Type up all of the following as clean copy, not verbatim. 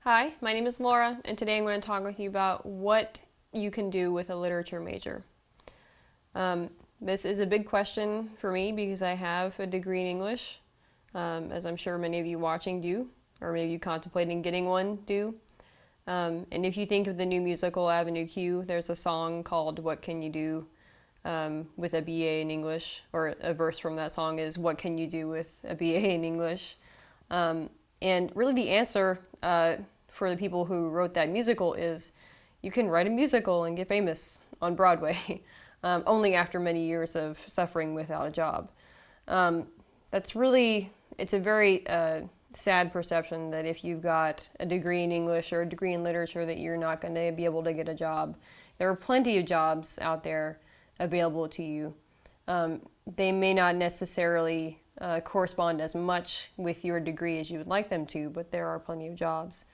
Hi, my name is Laura, and today I'm going to talk with you about what you can do with a literature major. This is a big question for me because I have a degree in English, as I'm sure many of you watching do, or maybe you contemplating getting one do. And if you think of the new musical Avenue Q, there's a song called What Can You Do with a BA in English, or a verse from that song is What Can You Do with a BA in English? And really the answer for the people who wrote that musical is you can write a musical and get famous on Broadway, only after many years of suffering without a job. It's a very sad perception that if you've got a degree in English or a degree in literature that you're not going to be able to get a job. There are plenty of jobs out there available to you. They may not necessarily correspond as much with your degree as you would like them to, but there are plenty of jobs.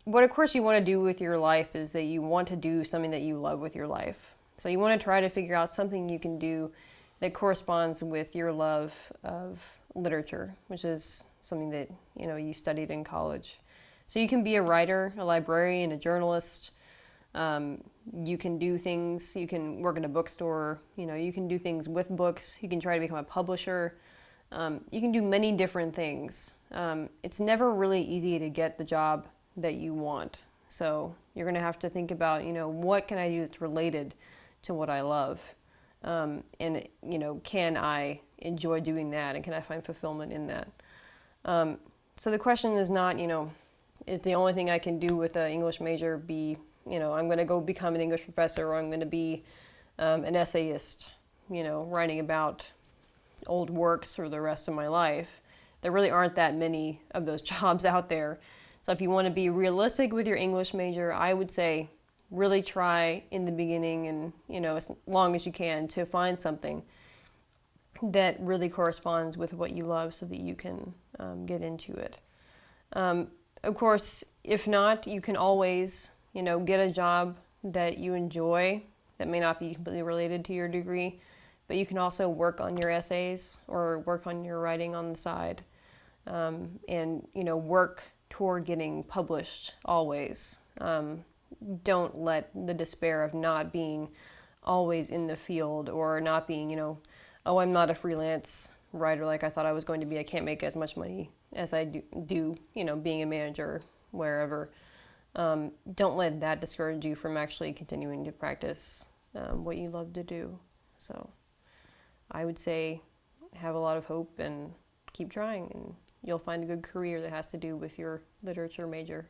What of course you want to do with your life is that you want to do something that you love with your life. So you want to try to figure out something you can do that corresponds with your love of literature, which is something that you studied in college. So you can be a writer, a librarian, a journalist. You can do things, you can work in a bookstore, you can do things with books, you can try to become a publisher, you can do many different things. It's never really easy to get the job that you want. So you're going to have to think about, what can I do that's related to what I love? And, can I enjoy doing that and can I find fulfillment in that? So the question is not, is the only thing I can do with an English major be I'm going to go become an English professor, or I'm going to be an essayist, writing about old works for the rest of my life. There really aren't that many of those jobs out there. So if you want to be realistic with your English major, I would say really try in the beginning and, as long as you can to find something that really corresponds with what you love so that you can get into it. Of course, if not, you can always get a job that you enjoy that may not be completely related to your degree, but you can also work on your essays or work on your writing on the side, and work toward getting published always. Don't let the despair of not being always in the field or not being, oh, I'm not a freelance writer like I thought I was going to be. I can't make as much money as I do being a manager wherever. Don't let that discourage you from actually continuing to practice what you love to do. So I would say have a lot of hope and keep trying, and you'll find a good career that has to do with your literature major.